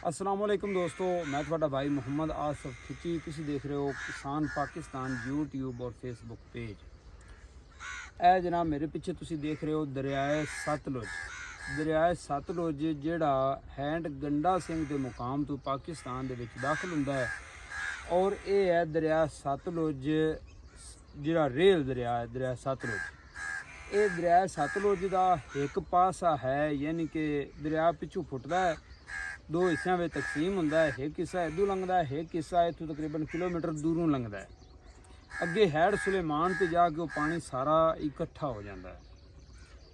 अस्सलाम वालेकुम दोस्तों, मैं थोड़ा भाई मुहम्मद आसफ खिची। तुसी देख रहे हो किसान पाकिस्तान यूट्यूब और फेसबुक पेज। ए जनाब मेरे पीछे तुसी देख रहे हो दरियाए सतलुज। दरियाए सतलुज जिहड़ा हैंड गंडा सिंह के मुकाम तो पाकिस्तान दे विच दाखिल हुंदा है और ये है दरिया सतलुज जिहड़ा रेल दरिया है दरिया सतलुज। ये दरिया सतलुज का एक पासा है, यानी कि दरिया पिछू फुटदा है, दो हिस्सों में तकसीम होंदा है। एक हिस्सा इधू लंघदा है, एक हिस्सा इतों तकरीबन किलोमीटर दूरों लंघदा है। अगे हैड सुलेमान ते जाके वो पानी सारा इकट्ठा हो जाता है।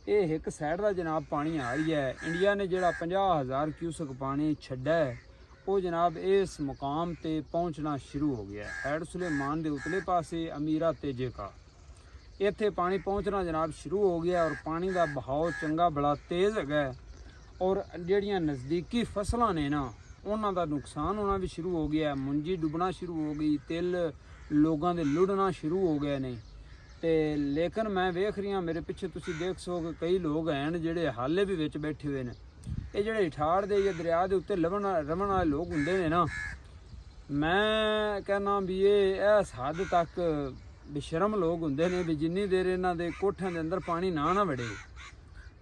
ये एक साइड का जनाब पानी आ रही है। इंडिया ने जिहड़ा 50,000 क्यूसक पानी छड्डा है वो जनाब इस मुकाम ते पहुँचना शुरू हो गया है। हैड सुलेमान के उतले पासे अमीरा तेजे का इत्थे पानी पहुँचना जनाब शुरू हो गया और पानी का बहाव चंगा बड़ा तेज़ है और ਜਿਹੜੀਆਂ नज़दीकी फसलों ने ना उन्हों का नुकसान होना भी शुरू हो गया है। मुंजी डुबना शुरू हो गई, तिल लोगों के लुढ़ना शुरू हो गए ने। तो लेकिन मैं वेख रही हाँ मेरे पिछे तुसी देख सो कि कई लोग हैं जिहड़े हाले भी विच बैठे हुए हैं। ये जिहड़े इठाड़ दे या दरिया के उत्ते रवण वाले लोग हुंदे ने ना, मैं कहना भी ये इस हद तक बेशरम लोग हुंदे ने भी जिन्नी देर इन्हां दे कोठियां दे अंदर पानी ना वड़े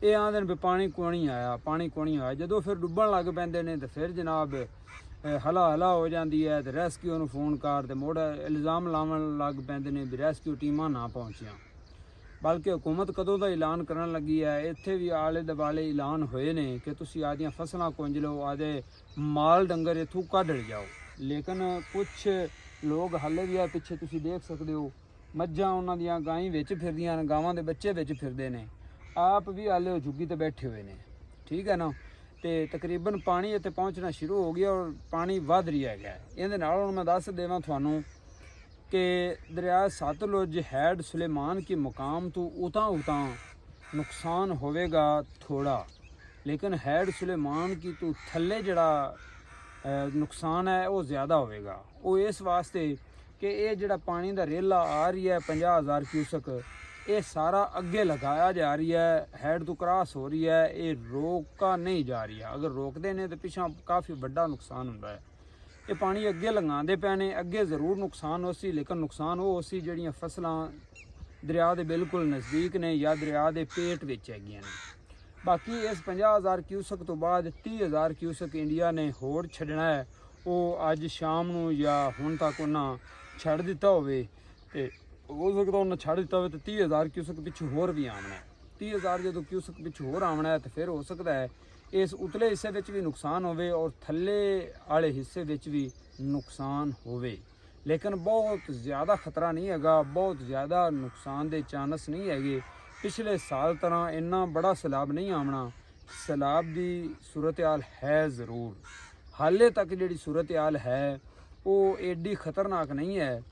ये आंदे भी पानी कोनी आया। जो फिर डुबन लग पैंदे ने तो फिर जनाब हला हला हो जाती है तो रेस्क्यू नूं फोन कर तो मुड़ इल्ज़ाम लावन लग पैंदे ने भी रेस्क्यू टीमां ना पहुँचियां। बल्कि हुकूमत कदों का ऐलान करन लगी है, इत्थे भी आले दुआले ऐलान होए ने कि तुसीं आदियां फसलां कुंज लो, आदे माल डंगर इत्थों कढ जाओ। लेकिन कुछ लोग हाले भी पिछे तुसीं देख सकते हो मज्झां उन्हां दियां गाईं विच फिरदियां ने, गावां दे बच्चे विच फिरदे ने, आप भी हाले झुग्गी ते बैठे हुए ने। ठीक है ना। तो तकरीबन पानी इत्थे पहुँचना शुरू हो गया और पानी वध रहा है। इहदे नाल हुण मैं दस देवां तुहानूं कि दरिया सतलुज हैड सुलेमान के मुकाम तो उतां नुकसान होवेगा थोड़ा, लेकिन हैड सुलेमान की तो थल्ले जिहड़ा नुकसान है वो ज़्यादा होवेगा। वो इस वास्ते कि ये जिहड़ा पानी दा रेला आ रही है 50,000 क्यूसक, ये सारा अगे लगाया जा रही है, हैड तो क्रॉस हो रही है, ये रोका नहीं जा रही है। अगर रोकते हैं तो पिछा काफ़ी बड़ा नुकसान होता है। ये पानी अगे लगाते पे ने, अगे जरूर नुकसान हो सी, लेकिन नुकसान वो हो सी जिहड़ियां फसलां दरिया के बिल्कुल नज़दीक ने या दरिया के पेट विच हैगियां ने। बाकी इस 50,000 क्यूसक तो बाद 30,000 क्यूसक इंडिया ने होर छड्डना है। वो अज शाम नूं या हुण तक उन्हां छड्ड दिता होवे ते हो सकता उन्हें छड़ दिता हो तो 30,000 क्यूसक पिछू होर भी आना है। 30,000 जो क्यूसक पिछू होर आना है तो फिर हो सकता है इस उतले हिस्से में भी नुकसान होवे और थल्ले वाले हिस्से में भी नुकसान होवे। लेकिन बहुत ज़्यादा खतरा नहीं हैगा, बहुत ज़्यादा नुकसान के चांस नहीं हैगे। पिछले साल तरह इन्ना बड़ा सैलाब नहीं आना। सैलाब की सूरत हाल है ज़रूर, हाले तक जी सूरत हाल है वो एडी खतरनाक नहीं है,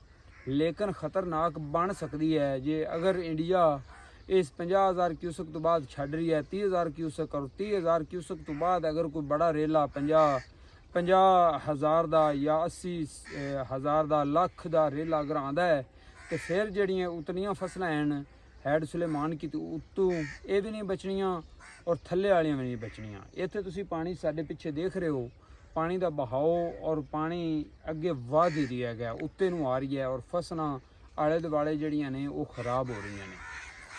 लेकिन खतरनाक बन सकती है जे अगर इंडिया इस 50,000 क्यूसक तो बाद छड़ रही है 30,000 क्यूसक, और 30,000 क्यूसक तो बाद अगर कोई बड़ा रेला 50,000 का या 80,000 का लख का रेला अगर आंदा है तो फिर जड़ियाँ उतनियाँ फसलें हैं हैड सुलेमान की तो उत्तों ये भी नहीं बचनियाँ और थल्ले वालियाँ भी नहीं बचनियाँ। इत्थे तुसीं पानी साडे पिछे देख रहे हो, पानी का बहाव और पानी अगे वध ही रहा गया, उत्ते नूं आ रही है और फसलां आले दुआले जड़ियां ने वो खराब हो रही ने।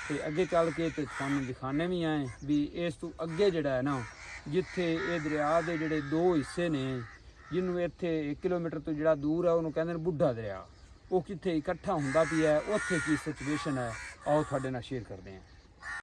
तो अगे चल के तो तुहानूं दिखाने भी आए भी इस तो अगे जिहड़ा है ना, जिथे ये दरिया के जिहड़े दो हिस्से ने, जिन्होंने इत्थे 1 किलोमीटर तो जिहड़ा दूर है उन्होंने कहंदे ने बुढ़ा दरिया, वो कित्थे इकट्ठा हुंदा पिया है, उत्थे की सिचुएशन है आओ तुहाडे नाल शेयर करते हैं।